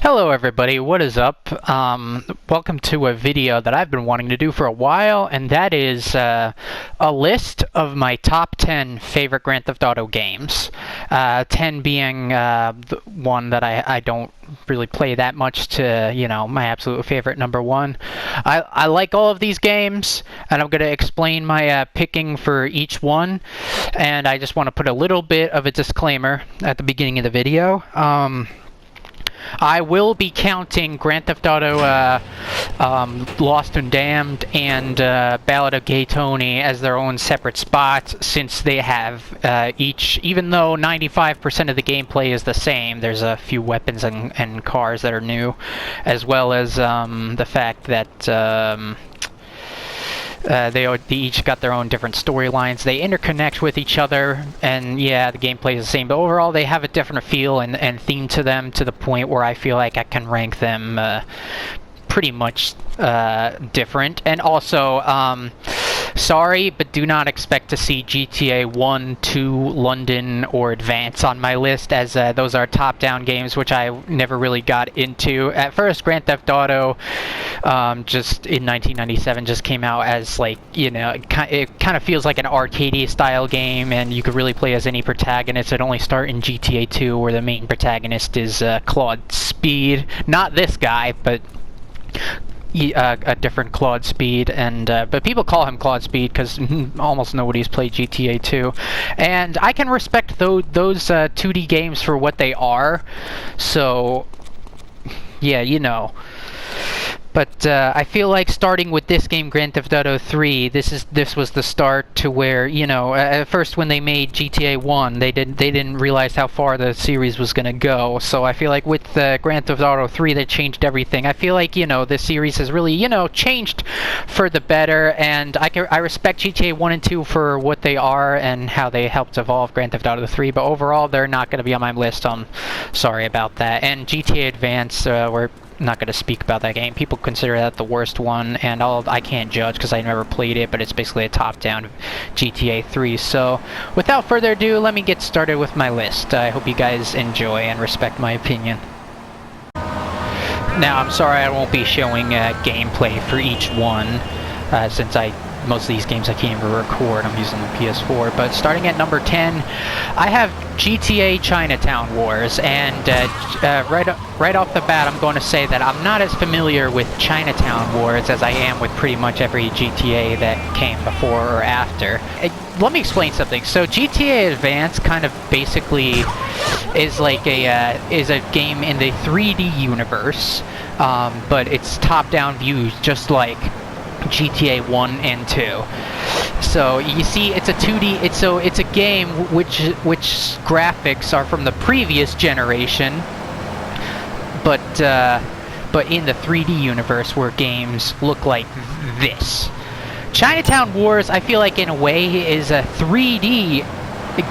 Hello everybody, what is up? Welcome to a video that I've been wanting to do for a while, and that is a list of my top 10 favorite Grand Theft Auto games. 10 being the one that I don't really play that much to, my absolute favorite number one. I like all of these games, and I'm going to explain my picking for each one, and I just want to put a little bit of a disclaimer at the beginning of the video. I will be counting Grand Theft Auto Lost and Damned and Ballad of Gay Tony as their own separate spots, since they have each, even though 95% of the gameplay is the same, there's a few weapons and cars that are new, as well as the fact that they each got their own different storylines. They interconnect with each other, and yeah, the gameplay is the same, but overall they have a different feel and theme to them, to the point where I feel like I can rank them pretty much different. And also, sorry, but do not expect to see GTA 1, 2, London, or Advance on my list, as those are top-down games, which I never really got into. At first, Grand Theft Auto, just in 1997, just came out as, like, it kind of feels like an arcade-style game, and you could really play as any protagonist. It only starts in GTA 2, where the main protagonist is Claude Speed. Not this guy, but a different Claude Speed, and but people call him Claude Speed because almost nobody's played GTA 2, and I can respect those 2D games for what they are. So yeah, But I feel like starting with this game, Grand Theft Auto 3, this was the start to where, at first when they made GTA 1, they didn't realize how far the series was gonna go. So I feel like with Grand Theft Auto 3, they changed everything. I feel like, the series has really, changed for the better, and I respect GTA 1 and 2 for what they are and how they helped evolve Grand Theft Auto 3, but overall, they're not gonna be on my list. I'm sorry about that. And GTA Advance, we're not going to speak about that game. People consider that the worst one, and I can't judge because I never played it, but it's basically a top-down GTA 3. So without further ado, let me get started with my list. I hope you guys enjoy and respect my opinion. Now, I'm sorry I won't be showing gameplay for each one, since most of these games I can't even record. I'm using the PS4. But starting at number 10, I have GTA Chinatown Wars, and right off the bat, I'm going to say that I'm not as familiar with Chinatown Wars as I am with pretty much every GTA that came before or after. Let me explain something. So GTA Advance kind of basically is like is a game in the 3D universe, but it's top-down views, just like GTA 1 and 2. So you see, it's a 2D. It's a game which graphics are from the previous generation, but in the 3D universe where games look like this. Chinatown Wars, I feel like in a way, is a 3D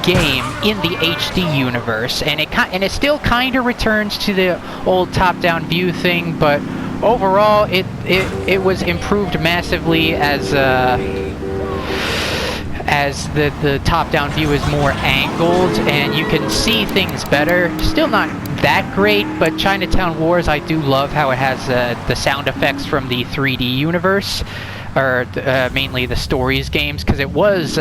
game in the HD universe, and it still kind of returns to the old top-down view thing, but overall, it was improved massively as the top-down view is more angled and you can see things better. Still not that great, but Chinatown Wars, I do love how it has the sound effects from the 3D universe, or mainly the Stories games, because it was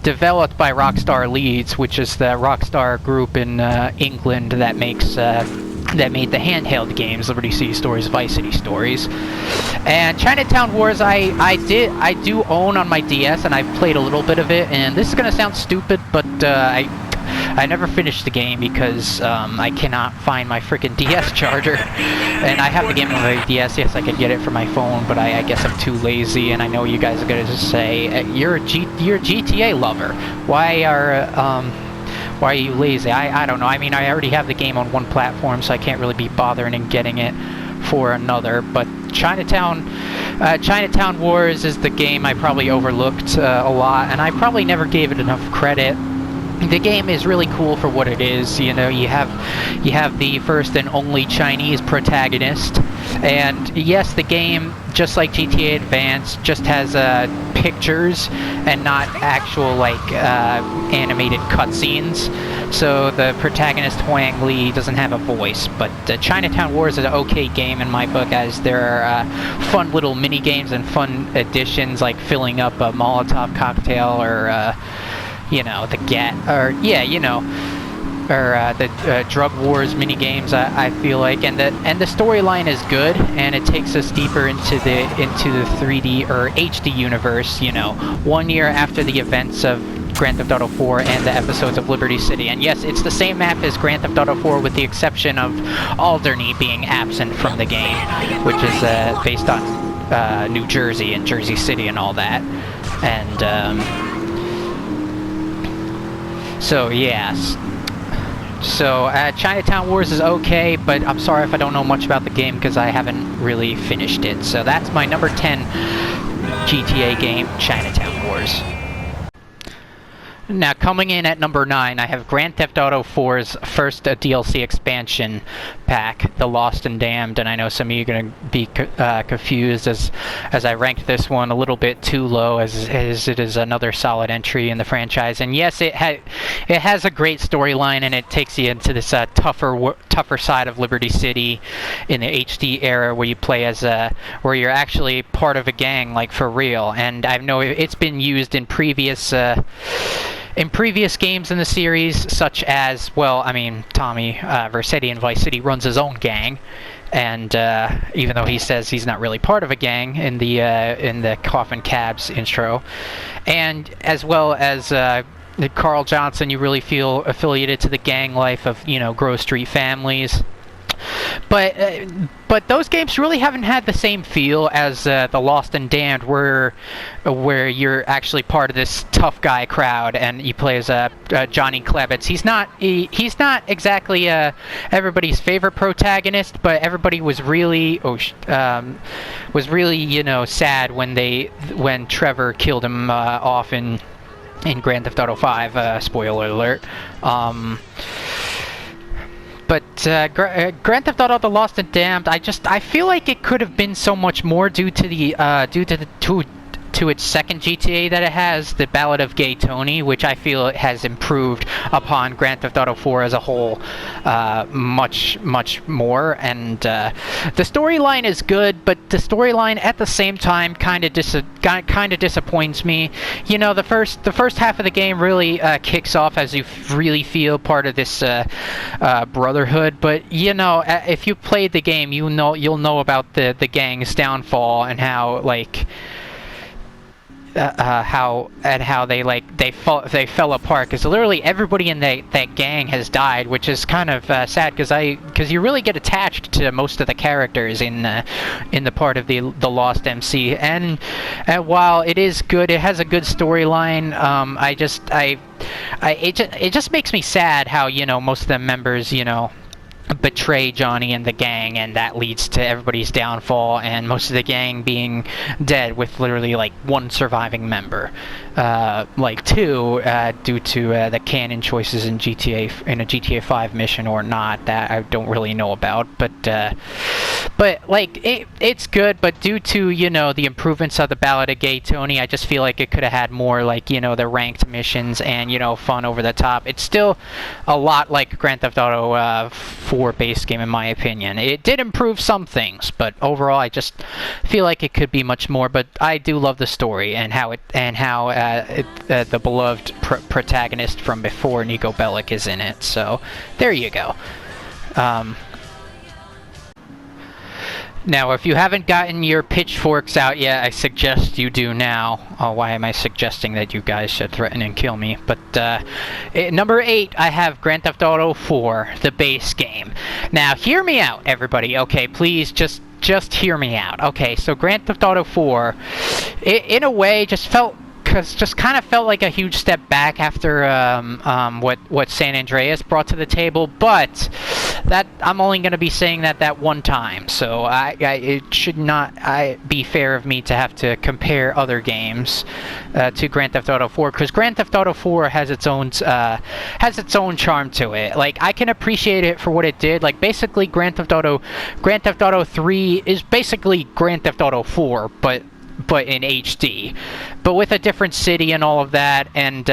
developed by Rockstar Leeds, which is the Rockstar group in England that makes that made the handheld games, Liberty City Stories, Vice City Stories. And Chinatown Wars, I do own on my DS, and I've played a little bit of it, and this is gonna sound stupid, but I never finished the game because I cannot find my freaking DS charger. And I have the game on my DS. Yes, I could get it for my phone, but I guess I'm too lazy, and I know you guys are gonna just say, you're a GTA lover. Why are you lazy? I don't know. I mean, I already have the game on one platform, so I can't really be bothering and getting it for another. But Chinatown Wars is the game I probably overlooked a lot, and I probably never gave it enough credit. the game is really cool for what it is. You know, you have the first and only Chinese protagonist, and yes, the game, just like GTA Advance, just has pictures and not actual animated cutscenes. So the protagonist Huang Li doesn't have a voice. But Chinatown Wars is an okay game in my book, as there are fun little mini games and fun additions like filling up a Molotov cocktail, or you know, the the drug wars mini games. I feel like, and the storyline is good, and it takes us deeper into the 3D or HD universe. You know, 1 year after the events of Grand Theft Auto 4 and the episodes of Liberty City. And yes, it's the same map as Grand Theft Auto 4, with the exception of Alderney being absent from the game, which is based on New Jersey and Jersey City and all that. And so yes. So Chinatown Wars is okay, but I'm sorry if I don't know much about the game because I haven't really finished it. So that's my number 10 GTA game, Chinatown Wars. Now, coming in at number 9, I have Grand Theft Auto 4's first DLC expansion pack, The Lost and Damned, and I know some of you are going to be confused as I ranked this one a little bit too low, as it is another solid entry in the franchise. And yes, it has a great storyline, and it takes you into this tougher side of Liberty City in the HD era, where you play as where you're actually part of a gang, like for real. And I know it's been used in previous games in the series, such as, well, I mean, Tommy Vercetti in Vice City runs his own gang, and even though he says he's not really part of a gang in the Coffin Cabs intro, and as well as Carl Johnson, you really feel affiliated to the gang life of, you know, Grove Street Families. But those games really haven't had the same feel as The Lost and Damned, where you're actually part of this tough guy crowd, and you play as Johnny Klebitz. He's not exactly everybody's favorite protagonist, but everybody was really you know, sad when Trevor killed him off in Grand Theft Auto 5. Spoiler alert. But Grand Theft Auto: The Lost and Damned, I feel like it could have been so much more due to its second GTA that it has, The Ballad of Gay Tony, which I feel it has improved upon Grand Theft Auto 4 as a whole much more. And the storyline is good, but the storyline at the same time kind of disappoints me. You know, the first half of the game really kicks off as you really feel part of this brotherhood. But you know, if you played the game, you'll know about the gang's downfall and how how they fell apart, because literally everybody in that gang has died, which is kind of sad, because you really get attached to most of the characters in the part of the Lost MC, and while it is good, it has a good storyline. It just makes me sad how, you know, most of the members, you know, betray Johnny and the gang, and that leads to everybody's downfall, and most of the gang being dead, with literally like one surviving member, like two, due to the canon choices in a GTA 5 mission or not, that I don't really know about. But like it's good, but due to, you know, the improvements of the Ballad of Gay Tony, I just feel like it could have had more, like, you know, the ranked missions and, you know, fun over the top. It's still a lot like Grand Theft Auto 4 base game, in my opinion. It did improve some things, but overall I just feel like it could be much more. But I do love the story and how the beloved protagonist from before, Nico Bellic, is in it. So there you go. Now, if you haven't gotten your pitchforks out yet, I suggest you do now. Oh, why am I suggesting that you guys should threaten and kill me? But number 8, I have Grand Theft Auto 4, the base game. Now, hear me out, everybody. Okay, please just hear me out. Okay, so Grand Theft Auto 4, in a way, just kind of felt like a huge step back after what San Andreas brought to the table. But that I'm only going to be saying that one time, so it should not be fair of me to have to compare other games to Grand Theft Auto 4, because Grand Theft Auto 4 has its own charm to it. Like, I can appreciate it for what it did. Like, basically Grand Theft Auto 3 is basically Grand Theft Auto 4, but in HD, but with a different city and all of that, and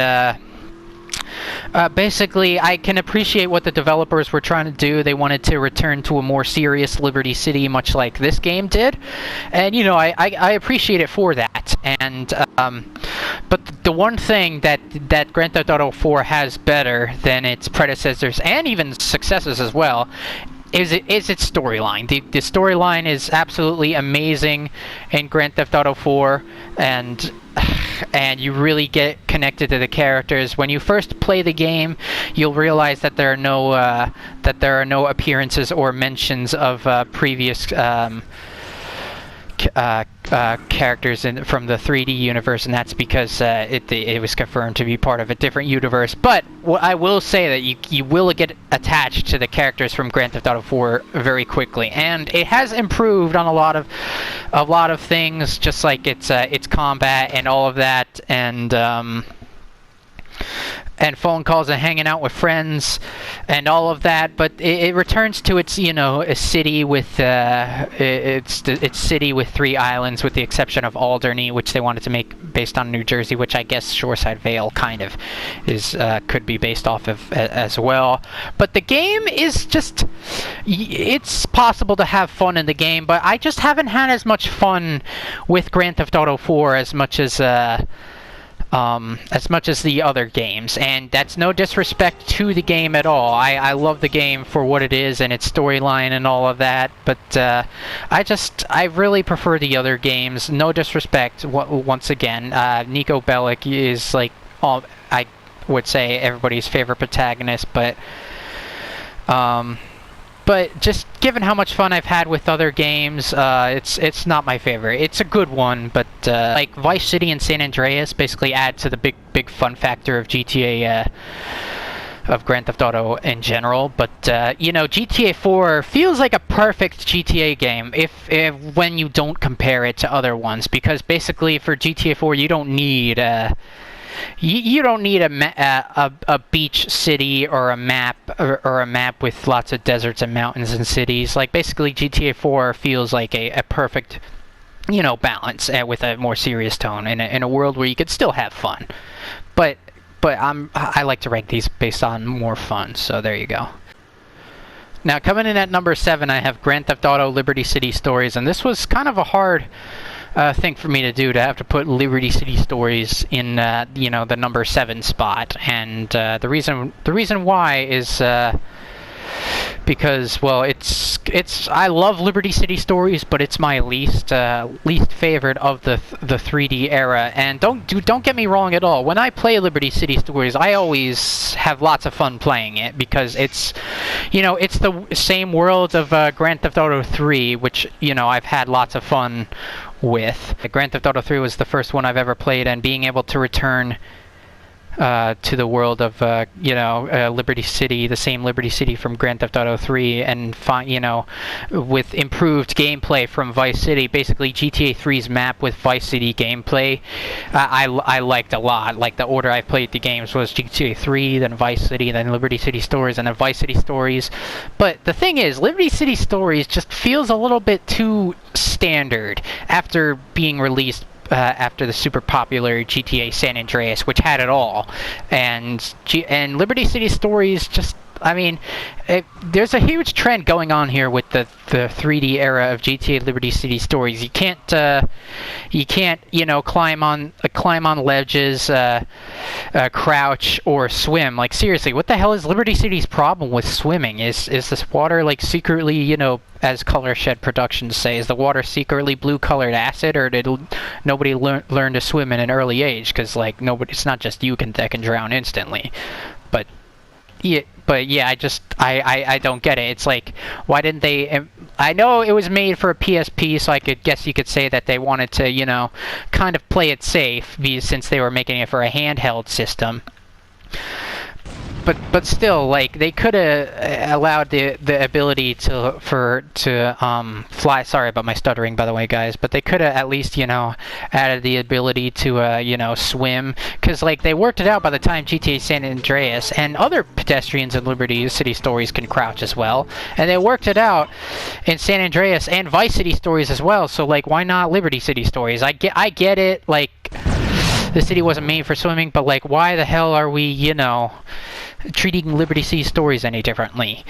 basically, I can appreciate what the developers were trying to do. They wanted to return to a more serious Liberty City, much like this game did. And, you know, I appreciate it for that. And, but the one thing that Grand Theft Auto 4 has better than its predecessors, and even successors as well, is its storyline. The storyline is absolutely amazing in Grand Theft Auto 4, and you really get connected to the characters. When you first play the game, you'll realize that there are no appearances or mentions of previous characters from the 3D universe, and that's because it was confirmed to be part of a different universe. But I will say that you will get attached to the characters from Grand Theft Auto 4 very quickly, and it has improved on a lot of things, just like its combat and all of that, and phone calls and hanging out with friends and all of that, but it returns to its, you know, a city with its city with 3 islands, with the exception of Alderney, which they wanted to make based on New Jersey, which I guess Shoreside Vale kind of is could be based off of as well. But the game is just, it's possible to have fun in the game, but I just haven't had as much fun with Grand Theft Auto 4 as much as the other games, and that's no disrespect to the game at all. I love the game for what it is and its storyline and all of that, but I really prefer the other games. No disrespect, once again. Nico Bellic is, like, I would say, everybody's favorite protagonist, but just given how much fun I've had with other games, it's not my favorite. It's a good one, but like Vice City and San Andreas basically add to the big fun factor of GTA, of Grand Theft Auto in general. But you know, GTA 4 feels like a perfect GTA game if when you don't compare it to other ones, because basically for GTA 4 you don't need you don't need a beach city or a map or a map with lots of deserts and mountains and cities. Like, basically GTA 4 feels like a perfect, you know, balance with a more serious tone in a world where you could still have fun. But I like to rank these based on more fun, so there you go. Now, coming in at number 7, I have Grand Theft Auto Liberty City Stories, and this was kind of a hard thing for me to do, to have to put Liberty City Stories in you know, the number 7 spot. And the reason why is because, well, I love Liberty City Stories, but it's my least favorite of the 3D era. And don't get me wrong at all. When I play Liberty City Stories, I always have lots of fun playing it, because it's, you know, it's the same world of Grand Theft Auto 3, which, you know, I've had lots of fun with. Grand Theft Auto 3 was the first one I've ever played, and being able to return to the world of you know, Liberty City, the same Liberty City from Grand Theft Auto 3, and find, you know, with improved gameplay from Vice City, basically GTA 3's map with Vice City gameplay, I liked a lot. Like, the order I played the games was GTA 3, then Vice City, then Liberty City Stories, and then Vice City Stories. But the thing is, Liberty City Stories just feels a little bit too standard after being released after the super popular GTA San Andreas, which had it all. And Liberty City Stories just, I mean, there's a huge trend going on here with the 3D era of GTA Liberty City Stories. You can't, you know, climb on ledges, crouch, or swim. Like, seriously, what the hell is Liberty City's problem with swimming? Is this water, like, secretly, you know, as Color Shed Productions say, is the water secretly blue-colored acid, or did nobody learn to swim in an early age? Because, like, it's not just you that can drown instantly. But yeah, I don't get it. It's like, why didn't they? I know it was made for a PSP, so I guess you could say that they wanted to, you know, kind of play it safe, since they were making it for a handheld system. but still, like, they could have allowed the ability to fly. Sorry about my stuttering, by the way, guys. But they could have at least, you know, added the ability to you know, swim, because like they worked it out by the time GTA San Andreas and other pedestrians in Liberty City Stories can crouch as well, and they worked it out in San Andreas and Vice City Stories as well. So like, why not Liberty City Stories? I get it. Like, the city wasn't made for swimming, but like, why the hell are we, you know, treating Liberty City Stories any differently?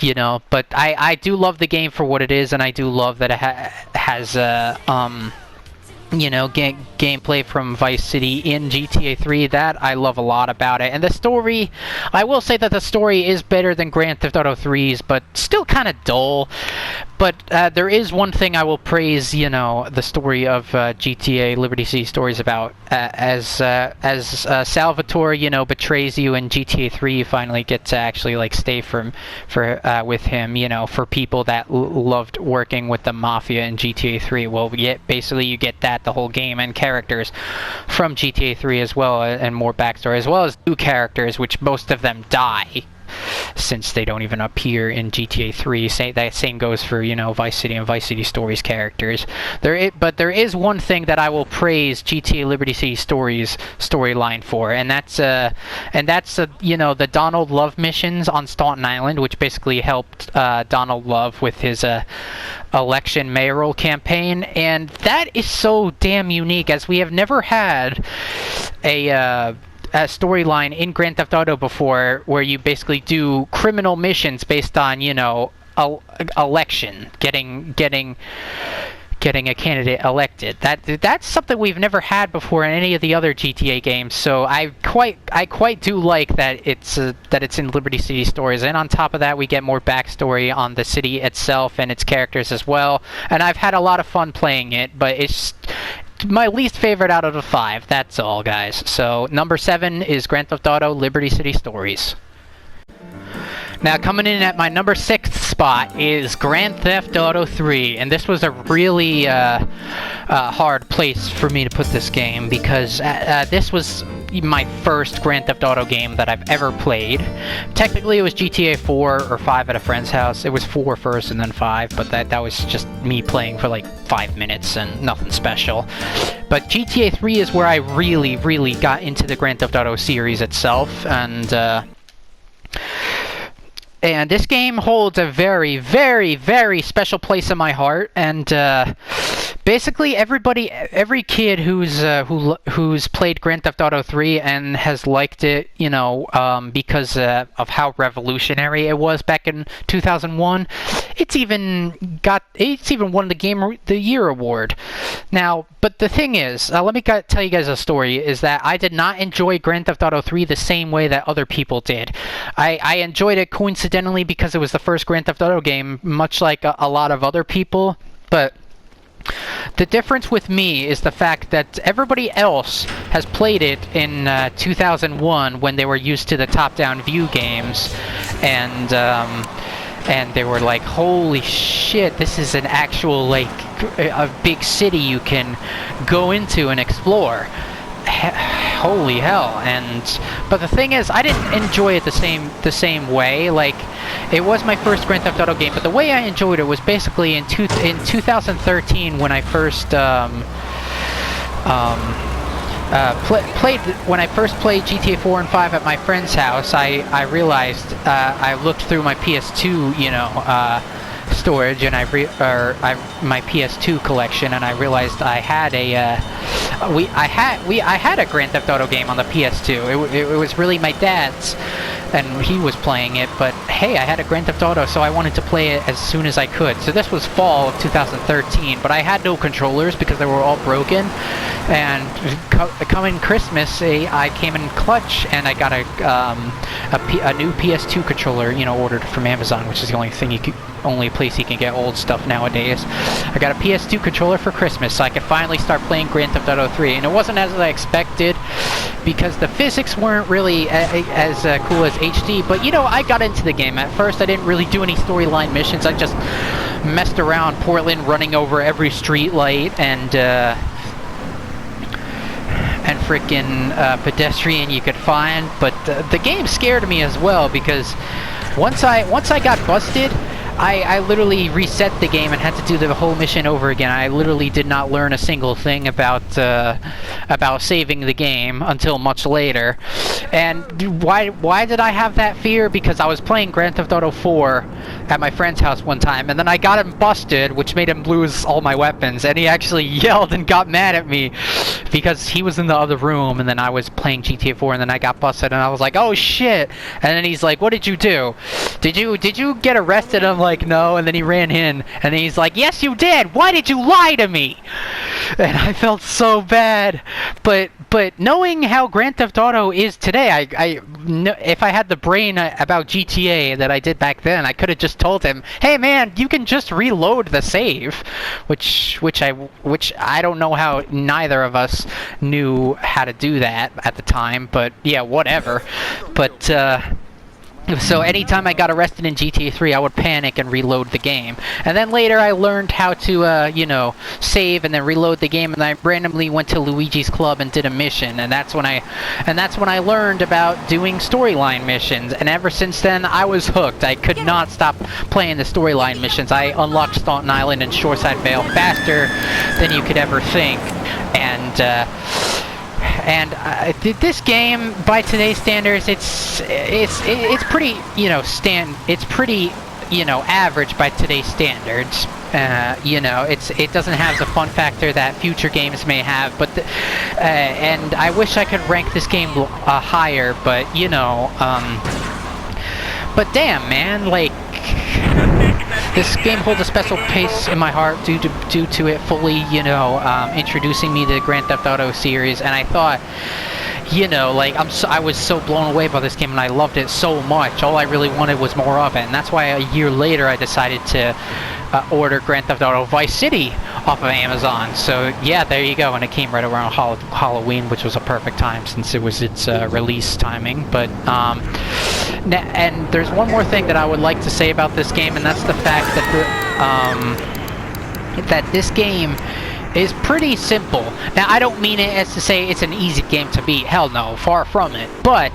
You know, but I do love the game for what it is, and I do love that it has you know, gameplay from Vice City in GTA 3. That I love a lot about it. And the story, I will say that the story is better than Grand Theft Auto 3's, but still kind of dull. But there is one thing I will praise, you know, the story of GTA Liberty City Stories about. As Salvatore, you know, betrays you in GTA 3, you finally get to actually like stay with him, you know, for people that loved working with the Mafia in GTA 3. Well, basically you get that the whole game, and characters from GTA 3 as well, and more backstory, as well as new characters, which most of them die since they don't even appear in GTA 3. That same goes for, you know, Vice City and Vice City Stories characters. But there is one thing that I will praise GTA Liberty City Stories storyline for, and that's you know, the Donald Love missions on Staunton Island, which basically helped Donald Love with his election mayoral campaign. And that is so damn unique, as we have never had a storyline in Grand Theft Auto before, where you basically do criminal missions based on, you know, election, getting a candidate elected. That's something we've never had before in any of the other GTA games. So I quite do like that it's in Liberty City Stories. And on top of that, we get more backstory on the city itself and its characters as well. And I've had a lot of fun playing it, but it's my least favorite out of the 5. That's all, guys. So number 7 is Grand Theft Auto Liberty City Stories. Now, coming in at my number 6th spot is Grand Theft Auto 3, and this was a really hard place for me to put this game, because this was my first Grand Theft Auto game that I've ever played. Technically, it was GTA 4 or 5 at a friend's house. It was 4 first and then 5, but that was just me playing for like 5 minutes and nothing special. But GTA 3 is where I really, really got into the Grand Theft Auto series itself, and this game holds a very, very, very special place in my heart. And basically, every kid who's played Grand Theft Auto 3 and has liked it, you know, because of how revolutionary it was back in 2001, it's even won the Game of the Year award. Now, but the thing is, let me tell you guys a story, is that I did not enjoy Grand Theft Auto 3 the same way that other people did. I enjoyed it coincidentally because it was the first Grand Theft Auto game, much like a lot of other people, but the difference with me is the fact that everybody else has played it in 2001 when they were used to the top-down view games, and they were like, holy shit, this is an actual, like, a big city you can go into and explore. Holy hell. But the thing is, I didn't enjoy it the same way. Like, it was my first Grand Theft Auto game, but the way I enjoyed it was basically in 2013 when I first played GTA 4 and 5 at my friend's house. I realized, I looked through my PS2, you know, storage, and my PS2 collection, and I realized I had I had a Grand Theft Auto game on the PS2. It was really my dad's, and he was playing it, but hey, I had a Grand Theft Auto, so I wanted to play it as soon as I could. So this was fall of 2013, but I had no controllers because they were all broken, and coming Christmas, I came in clutch, and I got a new PS2 controller, you know, ordered from Amazon, which is the only place you can get old stuff nowadays. I got a PS2 controller for Christmas, so I could finally start playing Grand Theft Auto 3, and it wasn't as I expected, because the physics weren't really as cool as HD, but you know, I got into the game. At first, I didn't really do any storyline missions. I just messed around Portland, running over every street light, and freaking pedestrian you could find. But the game scared me as well, because once I got busted, I literally reset the game and had to do the whole mission over again. I literally did not learn a single thing about saving the game until much later. And why did I have that fear? Because I was playing Grand Theft Auto 4 at my friend's house one time, and then I got him busted, which made him lose all my weapons, and he actually yelled and got mad at me because he was in the other room, and then I was playing GTA 4, and then I got busted, and I was like, oh shit. And then he's like, what did you do? Did you get arrested? I'm like, no. And then he ran in, and then he's like, yes you did, why did you lie to me? And I felt so bad. But knowing how Grand Theft Auto is today, if I had the brain about GTA that I did back then, I could have just told him, hey man, you can just reload the save, which I don't know how neither of us knew how to do that at the time, but yeah, whatever. But so anytime I got arrested in GTA 3, I would panic and reload the game. And then later I learned how to, save and then reload the game, and I randomly went to Luigi's Club and did a mission, and that's when I learned about doing storyline missions. And ever since then, I was hooked. I could not stop playing the storyline missions. I unlocked Staunton Island and Shoreside Vale faster than you could ever think. And this game, by today's standards, it's pretty, it's pretty, average by today's standards. It doesn't have the fun factor that future games may have, but and I wish I could rank this game higher, but but damn, man, like, this game holds a special place in my heart due to it fully, introducing me to the Grand Theft Auto series. And I thought, I was so blown away by this game, and I loved it so much. All I really wanted was more of it, and that's why a year later I decided to order Grand Theft Auto Vice City off of Amazon. So yeah, there you go. And it came right around Halloween, which was a perfect time since it was its release timing. But and there's one more thing that I would like to say about this game, and that's the fact that that this game is pretty simple. Now, I don't mean it as to say it's an easy game to beat. Hell no, far from it. But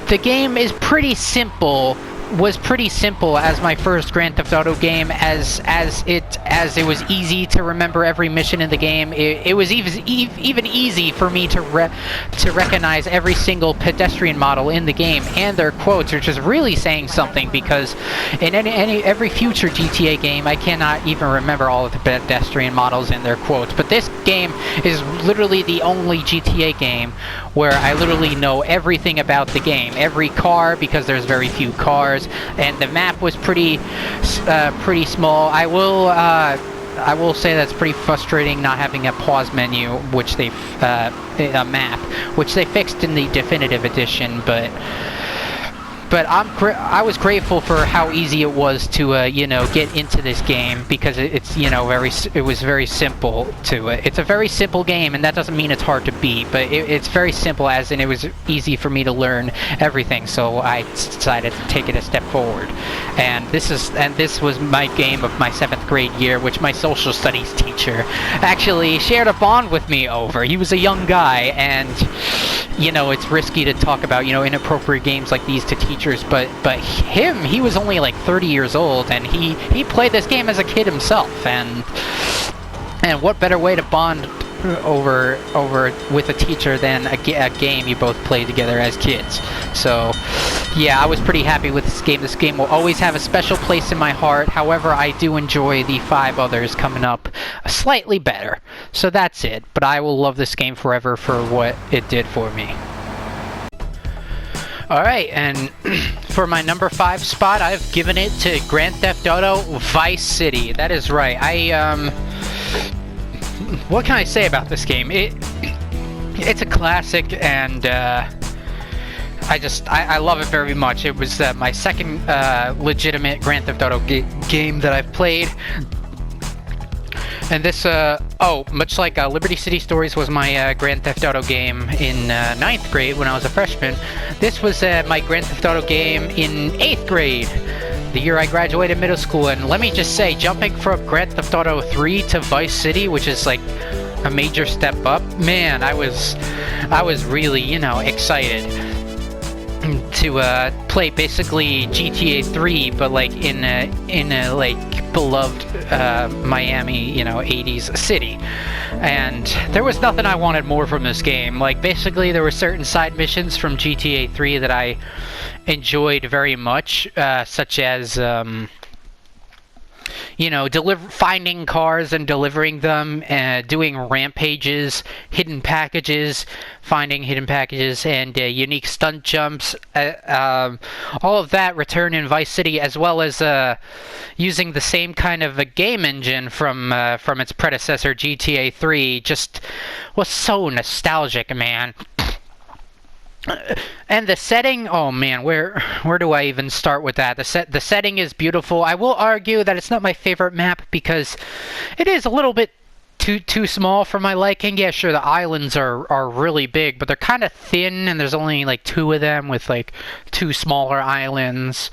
the game is pretty simple. Was pretty simple as my first Grand Theft Auto game, as it was easy to remember every mission in the game. It was even easy for me to recognize every single pedestrian model in the game and their quotes, which is really saying something, because in every future GTA game I cannot even remember all of the pedestrian models and their quotes. But this game is literally the only GTA game where I literally know everything about the game, every car, because there's very few cars. And the map was pretty small. I will say that's pretty frustrating not having a pause menu, which they a map, which they fixed in the definitive edition. But I was grateful for how easy it was to get into this game, because it's it was very simple to it. It's a very simple game, and that doesn't mean it's hard to beat, but it's very simple, as in it was easy for me to learn everything. So I decided to take it a step forward, and this was my game of my 7th grade year, which my social studies teacher actually shared a bond with me over. He was a young guy, and it's risky to talk about inappropriate games like these to teachers, but he was only like 30 years old, and he played this game as a kid himself, and what better way to bond over with a teacher than a game you both played together as kids. So yeah, I was pretty happy with this game. This game will always have a special place in my heart. However, I do enjoy the 5 others coming up slightly better. So that's it, but I will love this game forever for what it did for me. Alright, and for my number 5 spot, I've given it to Grand Theft Auto Vice City. That is right. What can I say about this game? It's a classic, and I love it very much. It was my second legitimate Grand Theft Auto game that I've played. And this, much like Liberty City Stories was my Grand Theft Auto game in 9th grade when I was a freshman, this was my Grand Theft Auto game in 8th grade, the year I graduated middle school. And let me just say, jumping from Grand Theft Auto 3 to Vice City, which is like a major step up, man, I was really, you know, excited to play basically GTA 3, but like in a like beloved Miami, you know, 80s city. And there was nothing I wanted more from this game. Like, basically there were certain side missions from GTA 3 that I enjoyed very much, such as you know, finding cars and delivering them, doing rampages, hidden packages, finding hidden packages, and unique stunt jumps. All of that return in Vice City, as well as using the same kind of a game engine from its predecessor GTA 3, just was so nostalgic, man. And the setting, oh man, where do I even start with that? The setting is beautiful. I will argue that it's not my favorite map because it is a little bit too small for my liking. Yeah, sure, the islands are really big, but they're kind of thin, and there's only like 2 of them with like 2 smaller islands.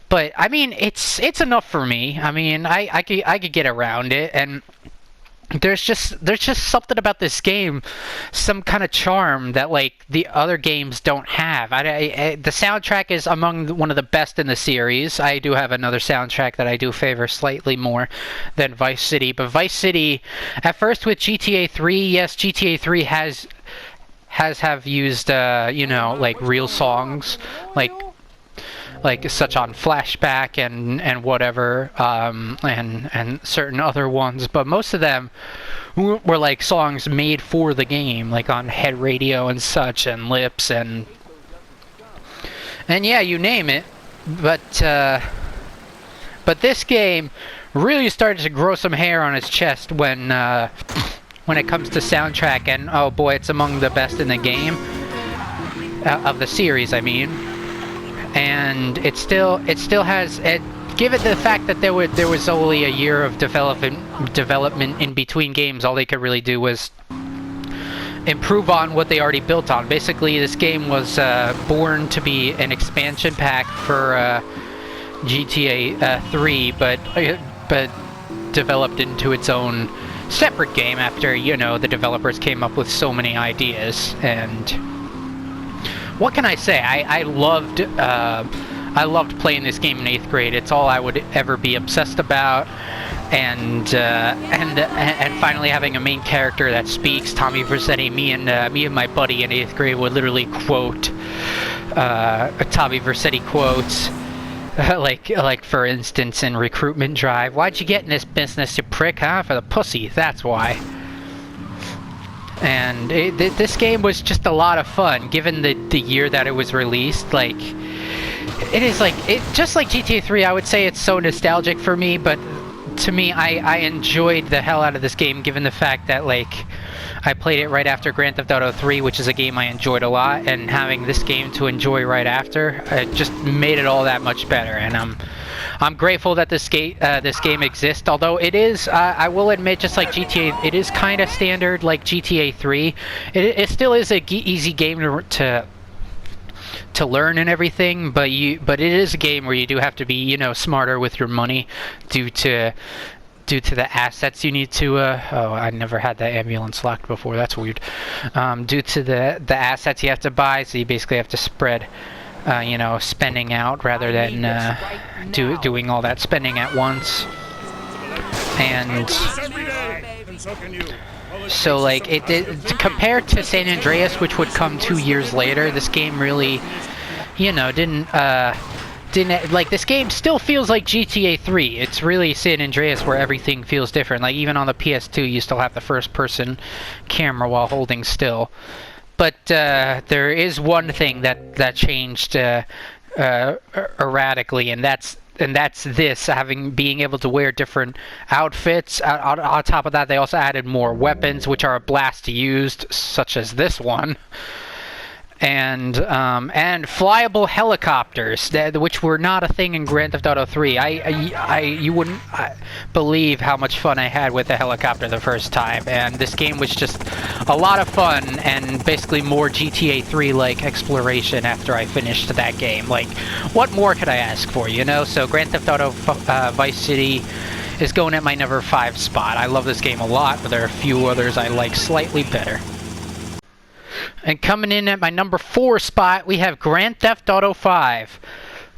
But I mean, it's enough for me. I mean, I could get around it, and there's just something about this game, some kind of charm that like the other games don't have. The soundtrack is among one of the best in the series. I do have another soundtrack that I do favor slightly more than Vice City, but Vice City, at first with GTA 3, yes, GTA 3 has used you know, like real songs, like such on Flashback and whatever, and certain other ones, but most of them were like songs made for the game, like on Head Radio and such, and Lips, and yeah, you name it. But this game really started to grow some hair on its chest when it comes to soundtrack, and oh boy, it's among the best in the game, of the series, I mean. And it still has, given the fact that there was only a year of development in between games, all they could really do was improve on what they already built on. Basically, this game was born to be an expansion pack for GTA 3, but developed into its own separate game after, you know, the developers came up with so many ideas. And what can I say? I loved playing this game in 8th grade. It's all I would ever be obsessed about, and finally having a main character that speaks. Tommy Vercetti. Me and my buddy in 8th grade would literally quote Tommy Vercetti quotes. Like for instance, in Recruitment Drive, "Why'd you get in this business, you prick, huh? For the pussy, that's why." And this game was just a lot of fun, given the year that it was released. Like, it is like, just like GTA 3, I would say it's so nostalgic for me, but to me, I enjoyed the hell out of this game, given the fact that, like, I played it right after Grand Theft Auto 3, which is a game I enjoyed a lot, and having this game to enjoy right after, it just made it all that much better. And I'm grateful that this game exists, although it is, I will admit, just like GTA, it is kind of standard like GTA 3. It still is a easy game to learn and everything, but it is a game where you do have to be, you know, smarter with your money due to the assets you need to, oh, I never had that ambulance locked before, that's weird. Due to the assets you have to buy, so you basically have to spread, you know, spending out rather than doing all that spending at once. And so, like, compared to San Andreas, which would come 2 years later, this game really, you know, didn't like, this game still feels like GTA 3. It's really San Andreas where everything feels different. Like, even on the PS2, you still have the first-person camera while holding still. But there is one thing that changed erratically, and that's this, being able to wear different outfits. On top of that, they also added more weapons, which are a blast to use, such as this one. And flyable helicopters, which were not a thing in Grand Theft Auto 3. You wouldn't believe how much fun I had with a helicopter the first time, and this game was just a lot of fun, and basically more GTA 3-like exploration after I finished that game. Like, what more could I ask for, you know? So Grand Theft Auto Vice City is going at my number 5 spot. I love this game a lot, but there are a few others I like slightly better. And coming in at my number 4 spot, we have Grand Theft Auto 5.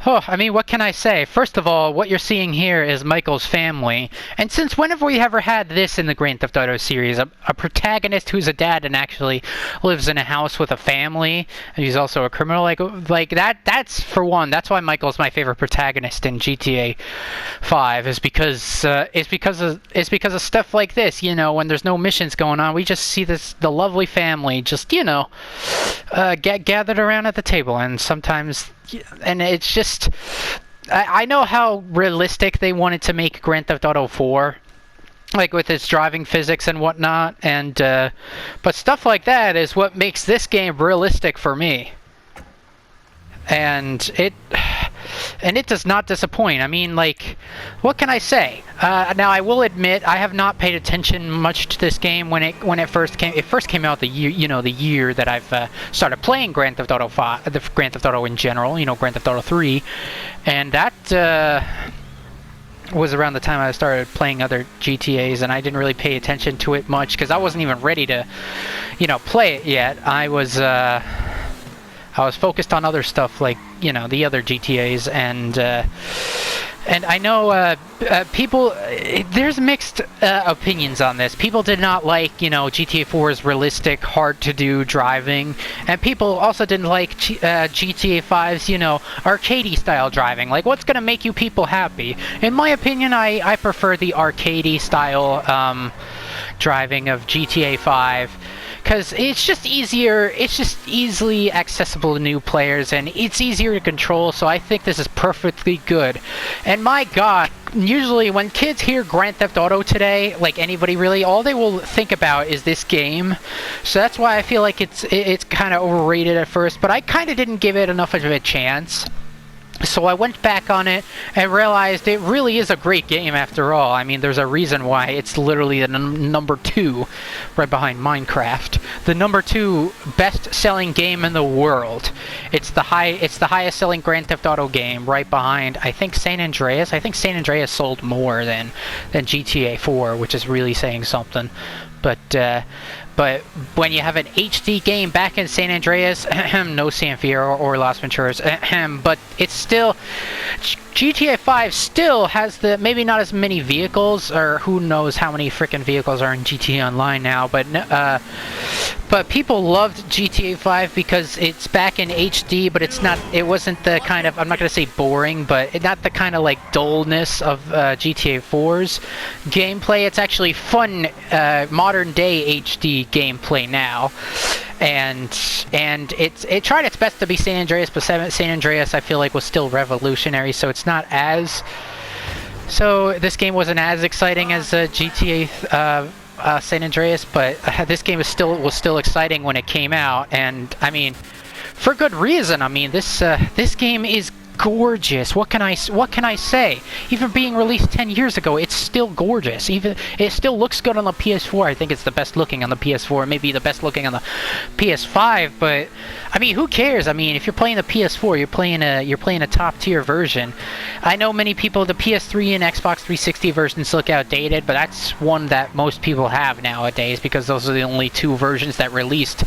Oh, I mean, what can I say? First of all, what you're seeing here is Michael's family. And since when have we ever had this in the Grand Theft Auto series? A protagonist who's a dad and actually lives in a house with a family, and he's also a criminal. Like that's for one. That's why Michael's my favorite protagonist in GTA 5. Is because it's because of stuff like this. You know, when there's no missions going on, we just see the lovely family just get gathered around at the table, and sometimes. And it's just, I know how realistic they wanted to make Grand Theft Auto 4, like with its driving physics and whatnot, and but stuff like that is what makes this game realistic for me. And it does not disappoint. I mean, like, what can I say? Now, I will admit I have not paid attention much to this game when it first came. It first came out the year that I've started playing Grand Theft Auto 5, the Grand Theft Auto in general. Grand Theft Auto 3, and that was around the time I started playing other GTAs, and I didn't really pay attention to it much because I wasn't even ready to, play it yet. I was focused on other stuff like, the other GTAs, and I know people, there's mixed opinions on this. People did not like, GTA 4's realistic, hard-to-do driving, and people also didn't like GTA 5's, arcadey-style driving. Like, what's going to make you people happy? In my opinion, I prefer the arcadey-style driving of GTA 5. Because it's just easier, it's just easily accessible to new players, and it's easier to control, so I think this is perfectly good. And my god, usually when kids hear Grand Theft Auto today, like anybody really, all they will think about is this game. So that's why I feel like it's kind of overrated at first, but I kind of didn't give it enough of a chance. So I went back on it and realized it really is a great game after all. I mean, there's a reason why it's literally the number 2, right behind Minecraft. The number 2 best-selling game in the world. It's the highest-selling Grand Theft Auto game, right behind, I think, San Andreas. I think San Andreas sold more than GTA 4, which is really saying something. But when you have an HD game back in San Andreas, no San Fierro or Las Venturas, but it's still, GTA 5 still has maybe not as many vehicles, or who knows how many freaking vehicles are in GTA Online now, but people loved GTA 5 because it's back in HD, but it wasn't the kind of, I'm not going to say boring, but not the kind of like dullness of GTA 4's gameplay. It's actually fun, modern day HD gameplay now. And it tried its best to be San Andreas, but San Andreas I feel like was still revolutionary, so it's not as, so this game wasn't as exciting as GTA San Andreas, but this game was still exciting when it came out, and I mean, for good reason. I mean, this game is gorgeous. What can I say? Even being released 10 years ago, it's still gorgeous. Even it still looks good on the PS4. I think it's the best looking on the PS4, maybe the best looking on the PS5. But I mean, who cares? I mean, if you're playing the PS4, you're playing a top tier version. I know many people, the PS3 and Xbox 360 versions look outdated, but that's one that most people have nowadays because those are the only 2 versions that released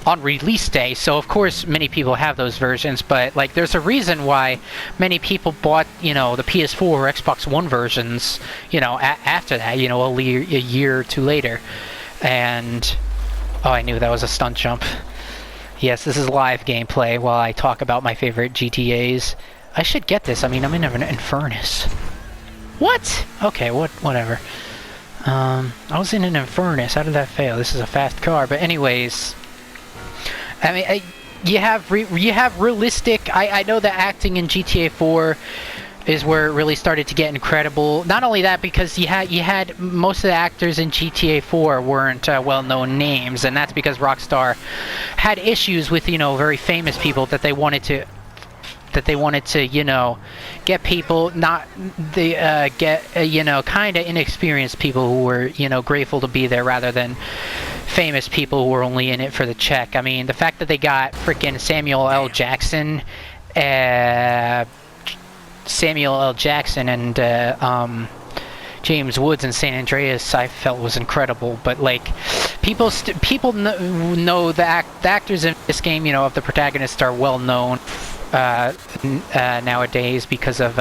on release day. So of course, many people have those versions, but like, there's a reason why many people bought, the PS4 or Xbox One versions, after that, a year or 2 later. And, oh, I knew that was a stunt jump. Yes, this is live gameplay while I talk about my favorite GTAs. I should get this. I mean, I'm in an Infernus. What? Okay, whatever. I was in an Infernus. How did that fail? This is a fast car. But anyways, I mean, you have realistic. I know that acting in GTA 4 is where it really started to get incredible. Not only that, because you had most of the actors in GTA 4 weren't well-known names, and that's because Rockstar had issues with very famous people that they wanted to get people, not the get kind of inexperienced people who were grateful to be there rather than famous people who were only in it for the check. I mean, the fact that they got freaking Samuel L. Jackson and James Woods in San Andreas I felt was incredible, but like people know the actors in this game, you know, of the protagonists are well known nowadays because of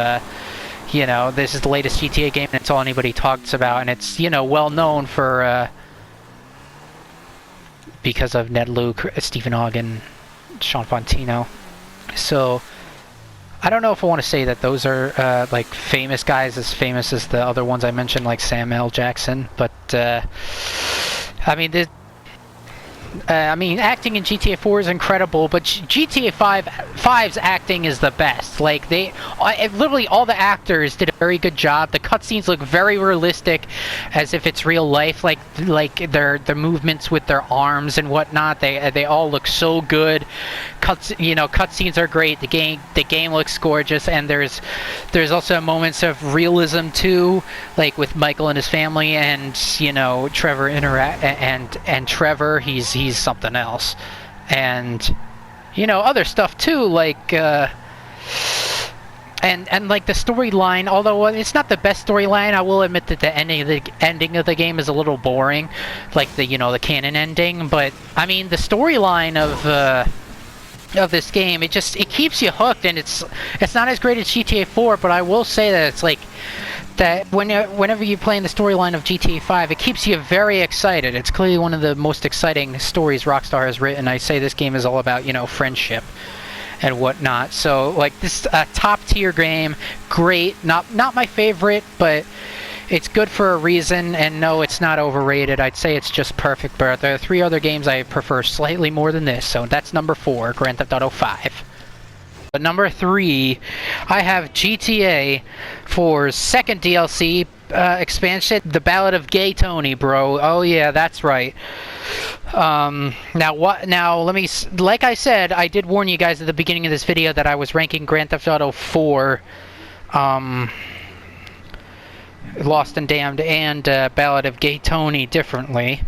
you know, this is the latest GTA game and it's all anybody talks about, and it's, you know, well known for because of Ned Luke, Stephen Ogden, Sean Fontino. So I don't know if I want to say that those are like famous guys, as famous as the other ones I mentioned, like Samuel L. Jackson, but I mean, acting in GTA 4 is incredible, but GTA 5's acting is the best. Like, literally all the actors did a very good job. The cutscenes look very realistic, as if it's real life. Like their movements with their arms and whatnot, they all look so good. Cutscenes are great. The game looks gorgeous, and there's also moments of realism too, like with Michael and his family, and you know, Trevor and Trevor, he's something else, and you know, other stuff too, like and like the storyline, although it's not the best storyline, I will admit that the ending of the game is a little boring, like the, you know, the canon ending. But I mean, the storyline of this game, it keeps you hooked, and it's not as great as GTA 4, but I will say that it's like that whenever you're playing the storyline of GTA 5, it keeps you very excited. It's clearly one of the most exciting stories Rockstar has written. I say this game is all about, you know, friendship and whatnot. So like, this top tier game, great. Not my favorite, but it's good for a reason, and no, it's not overrated. I'd say it's just perfect, but there are 3 other games I prefer slightly more than this, so that's number 4, Grand Theft Auto 5. But number 3, I have GTA 4's second DLC expansion, The Ballad of Gay Tony, bro. Oh yeah, that's right. Now let me, like I said, I did warn you guys at the beginning of this video that I was ranking Grand Theft Auto 4, Lost and Damned and Ballad of Gay Tony differently.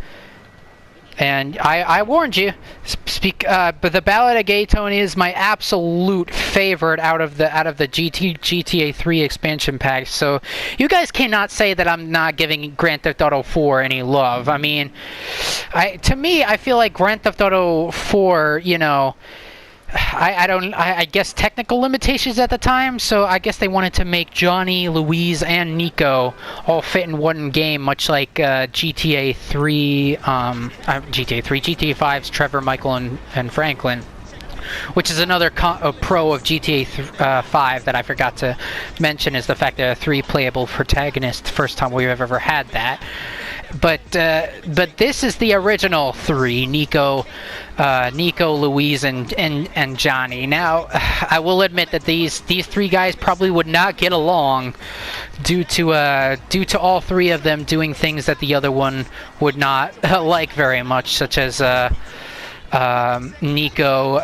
And I warned you, but the Ballad of Gay Tony is my absolute favorite out of the GTA 3 expansion pack. So you guys cannot say that I'm not giving Grand Theft Auto 4 any love. I mean, to me, I feel like Grand Theft Auto 4, you know, I guess technical limitations at the time, so I guess they wanted to make Johnny, Louise, and Nico all fit in one game, much like GTA 5's Trevor, Michael, and Franklin, which is another pro of GTA 5 that I forgot to mention, is the fact that 3 playable protagonists, first time we've ever had that. But this is the original 3, Nico, Louise, and Johnny. Now, I will admit that these 3 guys probably would not get along due to all 3 of them doing things that the other one would not like very much, such as Nico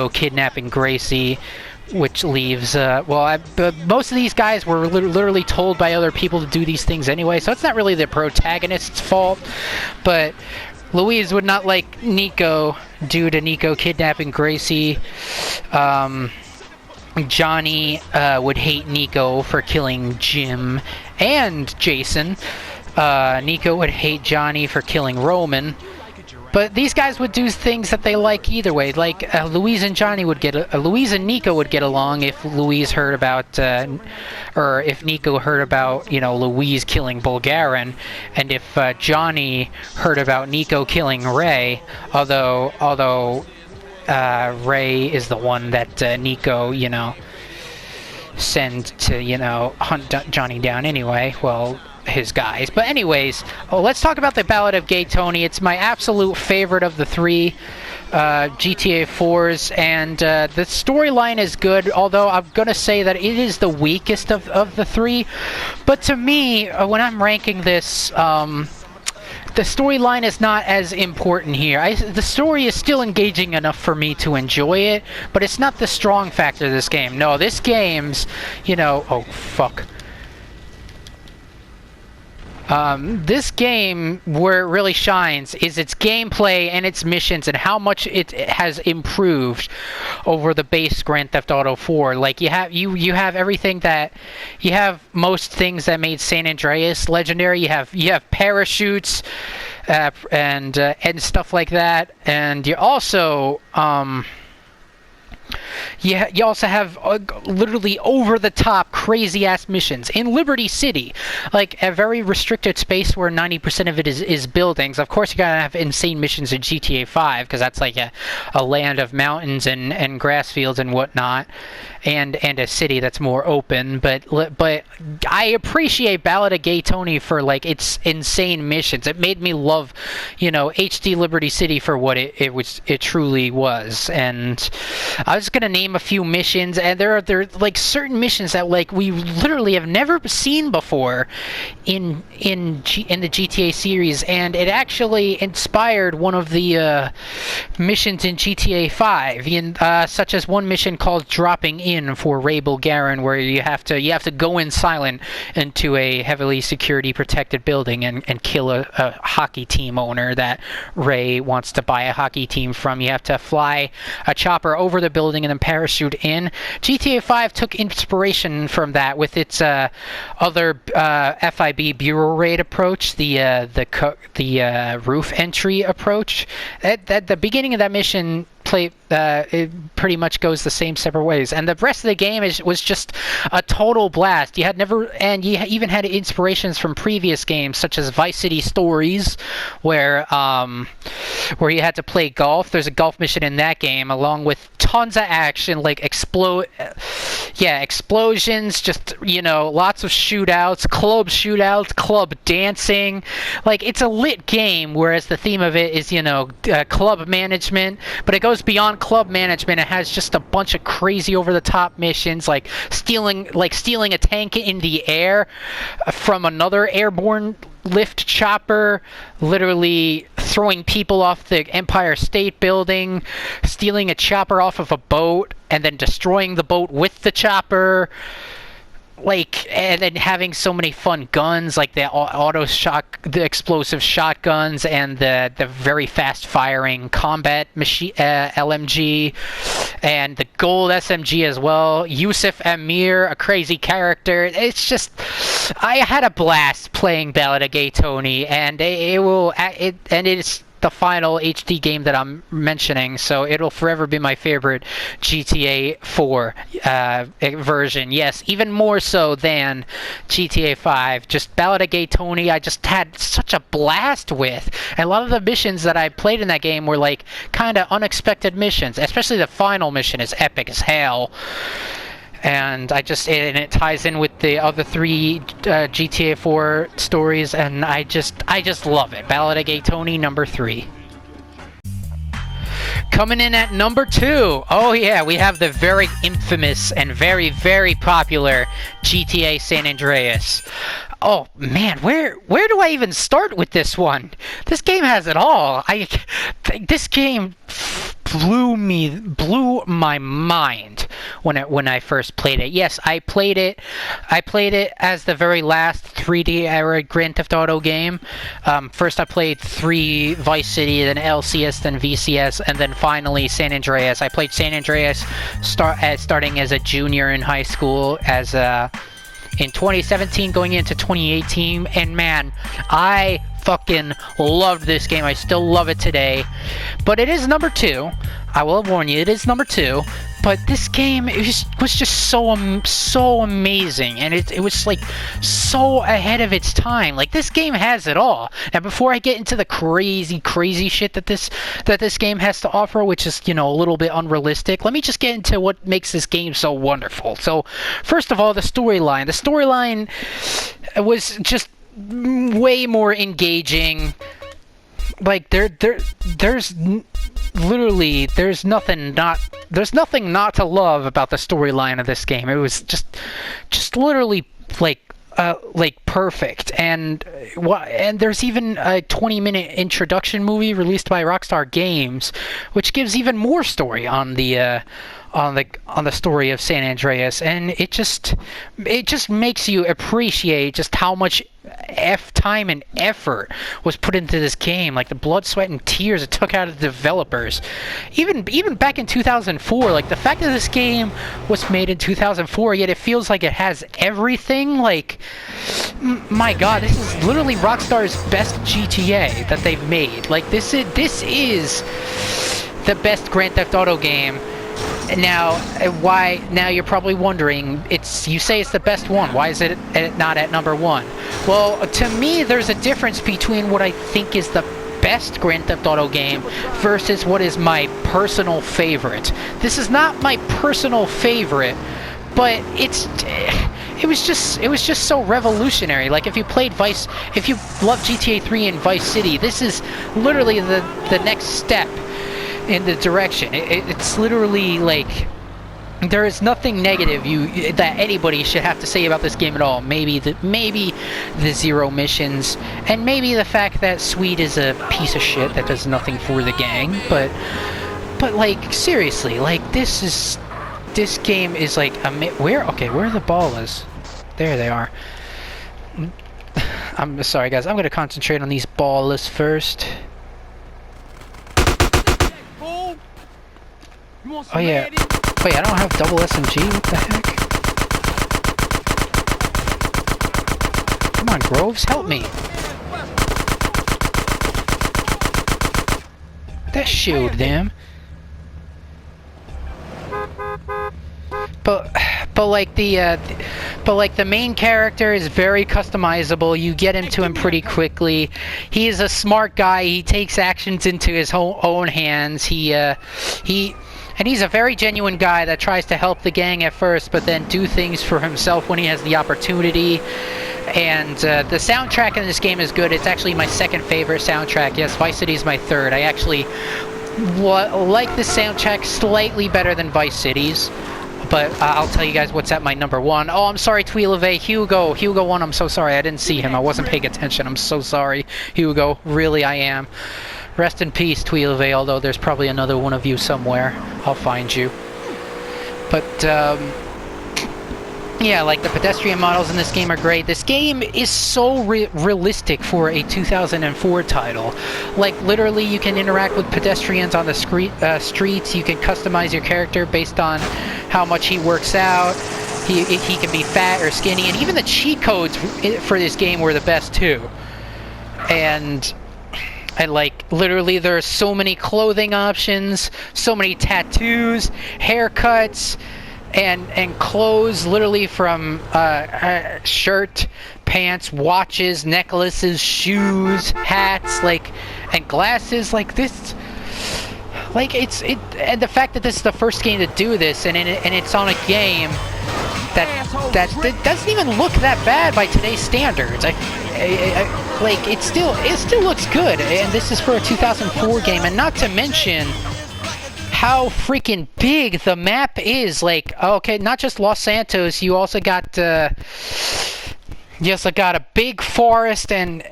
kidnapping Gracie, which leaves, but most of these guys were literally told by other people to do these things anyway, so it's not really the protagonist's fault. But Louise would not like Nico due to Nico kidnapping Gracie. Johnny would hate Nico for killing Jim and Jason. Nico would hate Johnny for killing Roman. But these guys would do things that they like either way. Like Louise and Nico would get along if Louise heard about, or if Nico heard about, you know, Louise killing Bulgarin, and if Johnny heard about Nico killing Ray. Although Ray is the one that Nico, you know, send to, you know, hunt Johnny down anyway. Well, his guys. But anyways, let's talk about the Ballad of Gay Tony. It's my absolute favorite of the 3 GTA 4s, and the storyline is good, although I'm gonna say that it is the weakest of the 3. But to me, when I'm ranking this, the storyline is not as important here. The story is still engaging enough for me to enjoy it, but it's not the strong factor of this game. No, this game's, you know, oh fuck. This game, where it really shines is its gameplay and its missions and how much it has improved over the base Grand Theft Auto 4. Like, you have everything that you have, most things that made San Andreas legendary. You have parachutes and stuff like that, and you also you also have literally over-the-top, crazy-ass missions. In Liberty City, like a very restricted space where 90% of it is buildings. Of course, you gotta have insane missions in GTA 5, because that's like a land of mountains and grass fields and whatnot, and a city that's more open. But I appreciate Ballad of Gay Tony for, like, its insane missions. It made me love, HD Liberty City for what it truly was. And I was gonna name a few missions, and there are like certain missions that, like, we literally have never seen before in the GTA series, and it actually inspired one of the missions in GTA 5, such as one mission called Dropping In for Ray Bulgarin, where you have to go in silent into a heavily security protected building and kill a hockey team owner that Ray wants to buy a hockey team from. You have to fly a chopper over the building and then parachute in. GTA 5 took inspiration from that with its other FIB Bureau Raid approach, the roof entry approach. At the beginning of that mission, it pretty much goes the same separate ways, and the rest of the game was just a total blast. You even had inspirations from previous games such as Vice City Stories, where you had to play golf. There's a golf mission in that game, along with tons of action, like explosions, just lots of shootouts, club dancing. Like, it's a lit game, whereas the theme of it is club management, but it goes beyond club management. It has just a bunch of crazy over-the-top missions, like stealing a tank in the air from another airborne lift chopper, literally throwing people off the Empire State Building, stealing a chopper off of a boat, and then destroying the boat with the chopper. And then having so many fun guns, like the the explosive shotguns, and the very fast firing combat machine LMG, and the gold SMG as well. Yusuf Amir, a crazy character. It's just, I had a blast playing Ballad of Gay Tony, and it's the final HD game that I'm mentioning, so it'll forever be my favorite GTA 4 version. Yes, even more so than GTA 5. Just Ballad of Gay Tony, I just had such a blast with. And a lot of the missions that I played in that game were like kind of unexpected missions. Especially the final mission is epic as hell. And it ties in with the other three GTA 4 stories, and I just love it. Ballad of Gay Tony, number 3. Coming in at number 2, oh yeah, we have the very infamous and very, very popular GTA San Andreas. Oh man, where do I even start with this one? This game has it all. This game blew my mind when I first played it. Yes, I played it as the very last 3D era Grand Theft Auto game. First I played 3 Vice City, then LCS, then VCS, and then finally San Andreas. I played San Andreas starting as a junior in high school, in 2017 going into 2018, and man, I fucking loved this game. I still love it today. But it is number 2. I will warn you, it is number 2. But this game was just so amazing, and it was like so ahead of its time. Like, this game has it all. Now, before I get into the crazy shit that this game has to offer, which is a little bit unrealistic, let me just get into what makes this game so wonderful. So, first of all, the storyline. The storyline was just way more engaging. Like, there's nothing not to love about the storyline of this game. It was just literally like perfect. And there's even a 20-minute introduction movie released by Rockstar Games, which gives even more story on the story of San Andreas, and it just makes you appreciate just how much time and effort was put into this game, like the blood, sweat, and tears it took out of the developers. Even back in 2004, like the fact that this game was made in 2004, yet it feels like it has everything. Like, my God, this is literally Rockstar's best GTA that they've made. Like, this is the best Grand Theft Auto game. Now, why? Now you're probably wondering, you say it's the best one. Why is it not at number one? Well, to me, there's a difference between what I think is the best Grand Theft Auto game versus what is my personal favorite. This is not my personal favorite, but it was just so revolutionary. Like, if you love GTA 3 and Vice City, this is literally the next step in the direction. It's literally like, there is nothing negative that anybody should have to say about this game at all. Maybe the zero missions, and maybe the fact that Sweet is a piece of shit that does nothing for the gang. But like, seriously, like, this game is like where the ballas? There they are. I'm sorry, guys. I'm gonna concentrate on these ballas first. Oh yeah. Wait, I don't have double SMG? What the heck? Come on, Groves, help me. That shielded them. But like the main character is very customizable. You get into him pretty quickly. He is a smart guy. He takes actions into his own hands. And he's a very genuine guy that tries to help the gang at first, but then do things for himself when he has the opportunity. And the soundtrack in this game is good. It's actually my second favorite soundtrack. Yes, Vice City is my third. I actually like the soundtrack slightly better than Vice City's. But I'll tell you guys what's at my number one. Oh, I'm sorry, Tweeleve. Hugo 1, I'm so sorry. I didn't see him. I wasn't paying attention. I'm so sorry, Hugo. Really, I am. Rest in peace, Tweeleve, although there's probably another one of you somewhere. I'll find you. But, yeah, like, the pedestrian models in this game are great. This game is so realistic for a 2004 title. Like, literally, you can interact with pedestrians on the streets. You can customize your character based on how much he works out. He can be fat or skinny. And even the cheat codes for this game were the best, too. And like, literally, there are so many clothing options, so many tattoos, haircuts, and clothes, literally from shirt, pants, watches, necklaces, shoes, hats, like, and glasses. Like, this, like, and the fact that this is the first game to do this, and it's on a game that doesn't even look that bad by today's standards. Like, it still looks good, and this is for a 2004 game, and not to mention how freaking big the map is. Like, okay, not just Los Santos, you also got a big forest and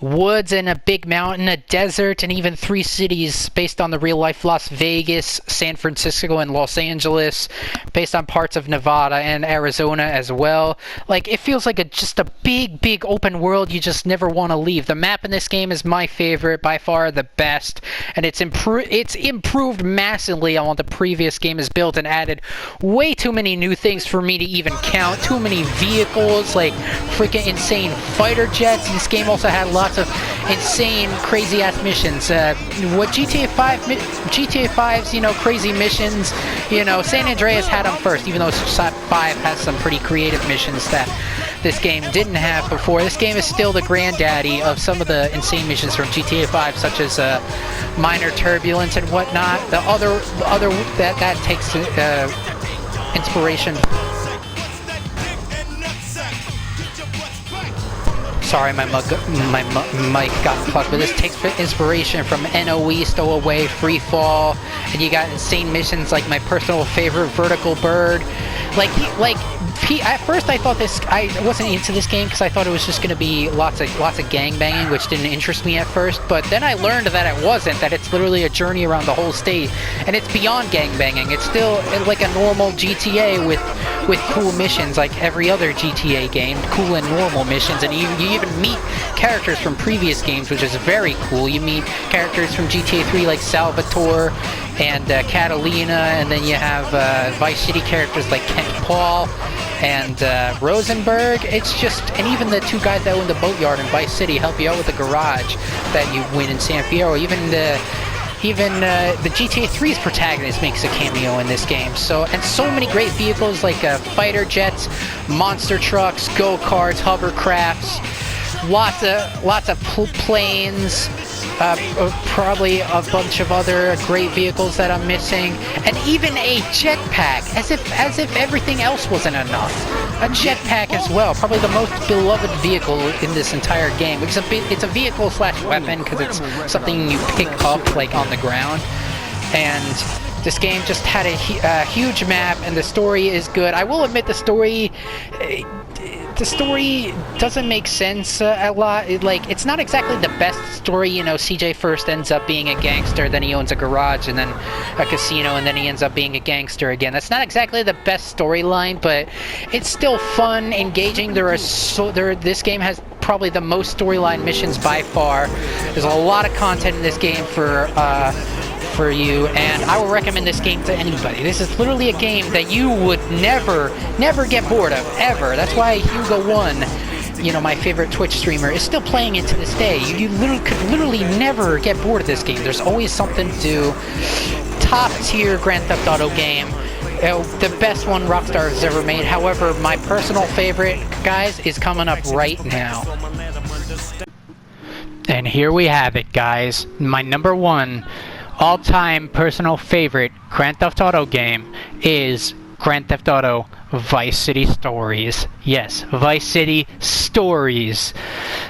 woods and a big mountain, a desert, and even 3 cities based on the real-life Las Vegas, San Francisco, and Los Angeles, based on parts of Nevada and Arizona as well. Like, it feels like just a big open world you just never want to leave. The map in this game is my favorite, by far the best, and it's improved massively on what the previous game has built and added way too many new things for me to even count. Too many vehicles, like freaking insane fighter jets. This game also had lots of insane, crazy-ass missions. What GTA 5's, you know, crazy missions, you know, San Andreas had them first, even though 5 has some pretty creative missions that this game didn't have before. This game is still the granddaddy of some of the insane missions from GTA 5, such as minor turbulence and whatnot. The other that takes inspiration. Sorry, my mic got fucked, but this takes inspiration from NOE, Stowaway, Free Fall, and you got insane missions like my personal favorite, Vertical Bird. Like At first, I thought I wasn't into this game because I thought it was just going to be lots of gang banging, which didn't interest me at first. But then I learned that it wasn't. That it's literally a journey around the whole state, and it's beyond gang banging. It's still like a normal GTA with cool missions, like every other GTA game, cool and normal missions. And you even meet characters from previous games, which is very cool. You meet characters from GTA 3 like Salvatore and Catalina, and then you have Vice City characters like Kent Paul and Rosenberg. It's just, and even the two guys that own the boatyard in Vice City help you out with the garage that you win in San Fierro. Even the GTA 3's protagonist makes a cameo in this game. So many great vehicles like fighter jets, monster trucks, go-karts, hovercrafts, lots of planes. Probably a bunch of other great vehicles that I'm missing, and even a jetpack, as if everything else wasn't enough. A jetpack as well, probably the most beloved vehicle in this entire game. It's a vehicle slash weapon because it's something you pick up like on the ground. And this game just had a huge map, and the story is good. I will admit the story doesn't make sense a lot. It's not exactly the best story. You know, CJ first ends up being a gangster, then he owns a garage, and then a casino, and then he ends up being a gangster again. That's not exactly the best storyline, but it's still fun, engaging. This game has probably the most storyline missions by far. There's a lot of content in this game for you, and I will recommend this game to anybody. This is literally a game that you would never get bored of, ever. That's why Hugo1, you know, my favorite Twitch streamer, is still playing it to this day. You could literally never get bored of this game. There's always something to do. Top tier Grand Theft Auto game. The best one Rockstar has ever made. However, my personal favorite, guys, is coming up right now. And here we have it, guys. My number one all-time personal favorite Grand Theft Auto game is Grand Theft Auto Vice City Stories. Yes, Vice City Stories.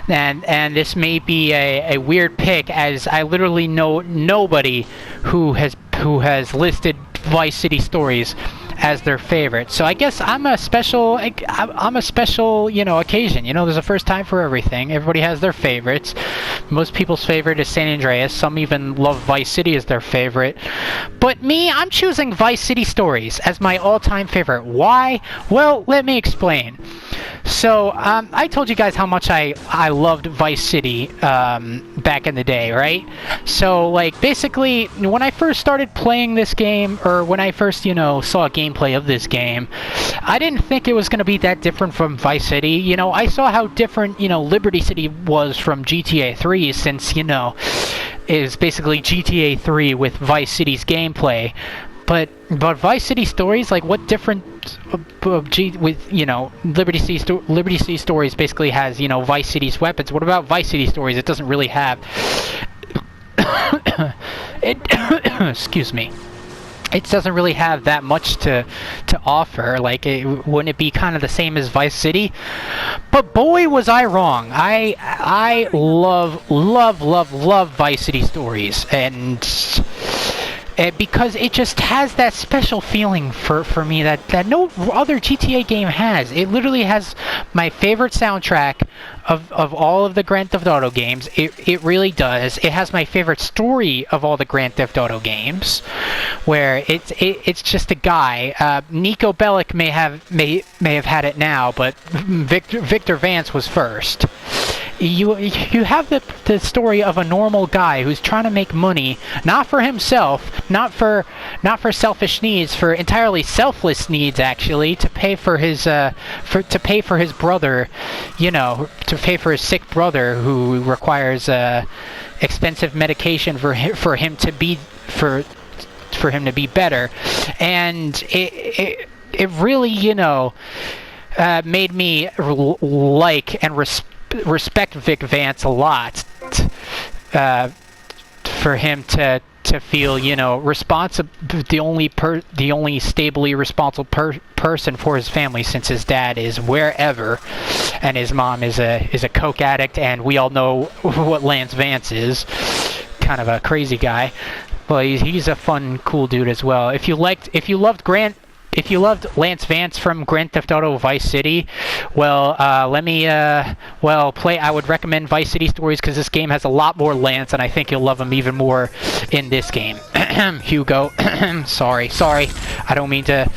And this may be a weird pick, as I literally know nobody who has listed Vice City Stories as their favorite. So I guess I'm a special, you know, occasion. You know, there's a first time for everything. Everybody has their favorites. Most people's favorite is San Andreas. Some even love Vice City as their favorite. But me, I'm choosing Vice City Stories as my all-time favorite. Why? Well, let me explain. So, I told you guys how much I loved Vice City back in the day, right? So, like, basically, when I first started playing this game, or when I first, you know, saw a gameplay of this game, I didn't think it was going to be that different from Vice City. You know, I saw how different, you know, Liberty City was from GTA 3, since, you know, is basically GTA 3 with Vice City's gameplay. But Vice City Stories, like, what different with, you know, Liberty City Stories basically has, you know, Vice City's weapons. What about Vice City Stories? It doesn't really have excuse me. It doesn't really have that much to offer. Like, wouldn't it be kind of the same as Vice City? But boy, was I wrong. I love Vice City Stories, and because it just has that special feeling for me that no other GTA game has. It literally has my favorite soundtrack of all of the Grand Theft Auto games. It really does. It has my favorite story of all the Grand Theft Auto games, where it's just a guy. Nico Bellic may have had it now, but Victor Vance was first. You have the story of a normal guy who's trying to make money, not for himself, not for selfish needs, for entirely selfless needs, actually, to pay for his brother, you know, to pay for his sick brother who requires expensive medication for him to be better. And it really, you know, made me like and respect Vic Vance a lot, for him to feel, you know, the only stably responsible person for his family, since his dad is wherever and his mom is a coke addict, and we all know what Lance Vance is, kind of a crazy guy. But he's a fun, cool dude as well. If you loved if you loved Lance Vance from Grand Theft Auto Vice City, well, I would recommend Vice City Stories, because this game has a lot more Lance, and I think you'll love him even more in this game. Hugo, sorry, I don't mean to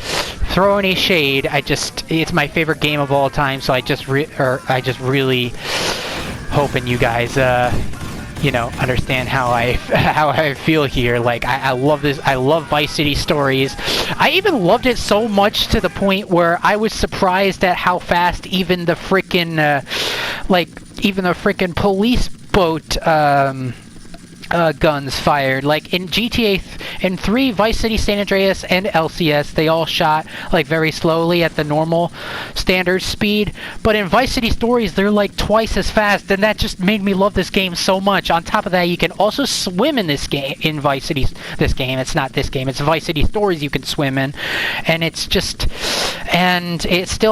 throw any shade. It's my favorite game of all time, so I just really hoping you guys, understand how I feel here. Like, I love this. I love Vice City Stories. I even loved it so much to the point where I was surprised at how fast even the frickin' police boat, guns fired. Like in GTA in 3, Vice City, San Andreas, and LCS, they all shot like very slowly at the normal standard speed, but in Vice City Stories they're like twice as fast, and that just made me love this game so much. On top of that, you can also swim in this game. In Vice City, it's not this game, it's Vice City Stories, you can swim in, and it still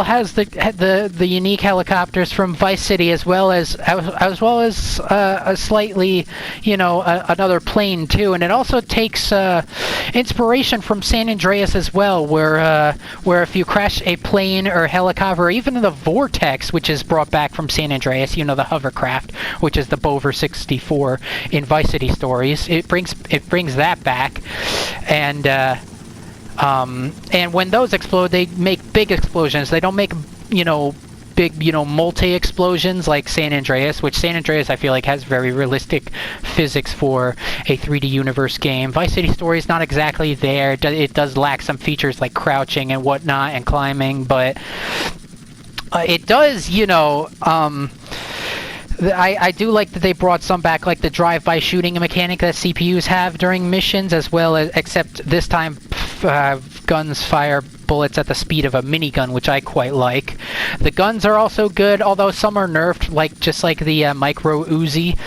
has the unique helicopters from Vice City, as well as a slightly, another plane too, and it also takes inspiration from San Andreas as well, where if you crash a plane or helicopter, or even the Vortex, which is brought back from San Andreas, the hovercraft, which is the Bover 64 in Vice City Stories, it brings that back, and when those explode, they make big explosions. They don't make big, multi-explosions like San Andreas, which San Andreas I feel like has very realistic physics for a 3D universe game. Vice City Story is not exactly there. It does lack some features like crouching and whatnot and climbing, but it does, I do like that they brought some back, like the drive-by shooting mechanic that CPUs have during missions, as well as, except this time guns fire bullets at the speed of a minigun, which I quite like. The guns are also good, although some are nerfed, just like the micro Uzi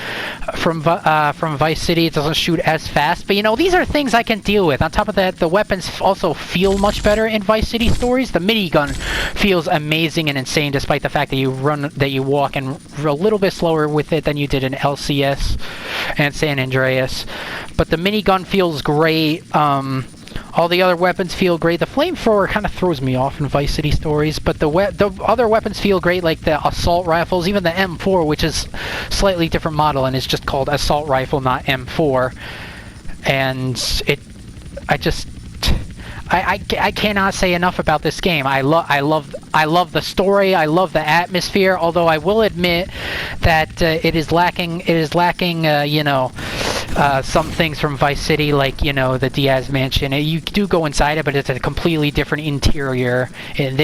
from Vice City. It doesn't shoot as fast, but these are things I can deal with. On top of that, the weapons also feel much better in Vice City Stories. The minigun feels amazing and insane, despite the fact that you walk and a little bit slower with it than you did in LCS and San Andreas. But the minigun feels great. All the other weapons feel great. The flamethrower kind of throws me off in Vice City Stories, but the other weapons feel great, like the assault rifles, even the M4, which is slightly different model and is just called assault rifle, not M4. And I cannot say enough about this game. I love the story. I love the atmosphere. Although I will admit that it is lacking. Some things from Vice City, like the Diaz Mansion. You do go inside it, but it's a completely different interior in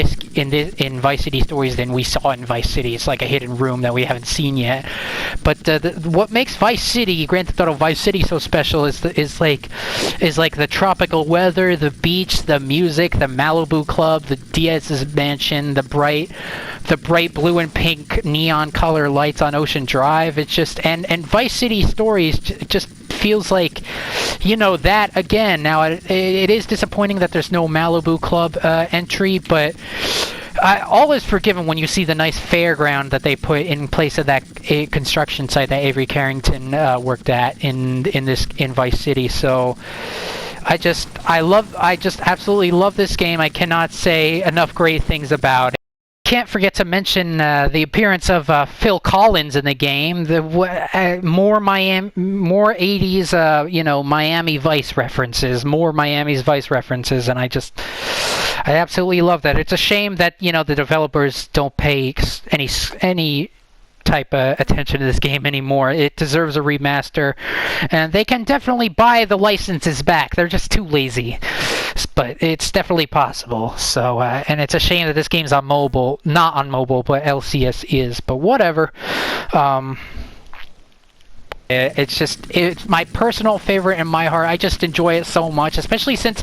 Vice City Stories than we saw in Vice City. It's like a hidden room that we haven't seen yet. But what makes Vice City, Grand Theft Auto Vice City, so special is like the tropical weather, the beach, the music, the Malibu Club, the Diaz's Mansion, the bright blue and pink neon color lights on Ocean Drive. It's just and Vice City Stories just feels like that again. Now it is disappointing that there's no Malibu Club entry, but all is forgiven when you see the nice fairground that they put in place of that construction site that Avery Carrington worked at in Vice City. So I just absolutely love this game. I cannot say enough great things about it. Can't forget to mention the appearance of Phil Collins in the game. More 80s, Miami Vice references, more Miami's Vice references, and I absolutely love that. It's a shame that the developers don't pay any type of attention to this game anymore. It deserves a remaster, and they can definitely buy the licenses back. They're just too lazy, but it's definitely possible. So and it's a shame that this game's on mobile, not on mobile, but LCS is, but whatever. It's my personal favorite in my heart. I just enjoy it so much, especially since,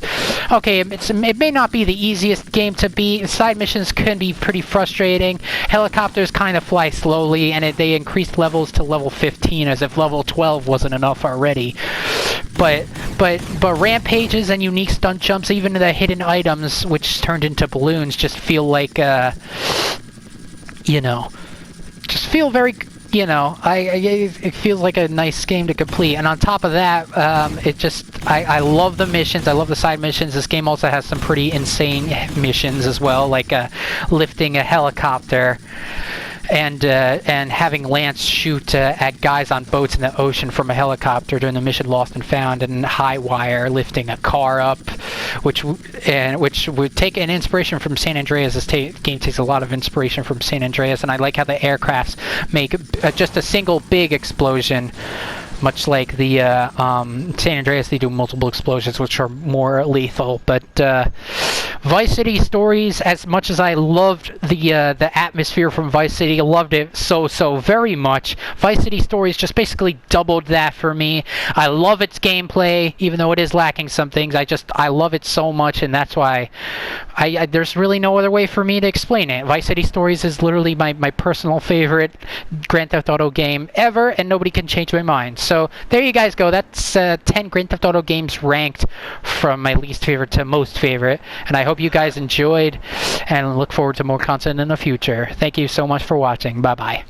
it may not be the easiest game to beat. Side missions can be pretty frustrating. Helicopters kind of fly slowly, and they increased levels to level 15, as if level 12 wasn't enough already. But rampages and unique stunt jumps, even the hidden items, which turned into balloons, just feel like, just feel very you know, it feels like a nice game to complete. And on top of that, I love the missions. I love the side missions. This game also has some pretty insane missions as well, like lifting a helicopter and having Lance shoot at guys on boats in the ocean from a helicopter during the mission Lost and Found, and High Wire lifting a car up, which would take an inspiration from San Andreas. This game takes a lot of inspiration from San Andreas, and I like how the aircrafts make just a single big explosion. Much like the San Andreas, they do multiple explosions, which are more lethal. But Vice City Stories, as much as I loved the atmosphere from Vice City, I loved it so very much. Vice City Stories just basically doubled that for me. I love its gameplay, even though it is lacking some things. I love it so much, and that's why there's really no other way for me to explain it. Vice City Stories is literally my personal favorite Grand Theft Auto game ever, and nobody can change my mind. So there you guys go. That's 10 Grand Theft Auto games ranked from my least favorite to most favorite. And I hope you guys enjoyed and look forward to more content in the future. Thank you so much for watching. Bye-bye.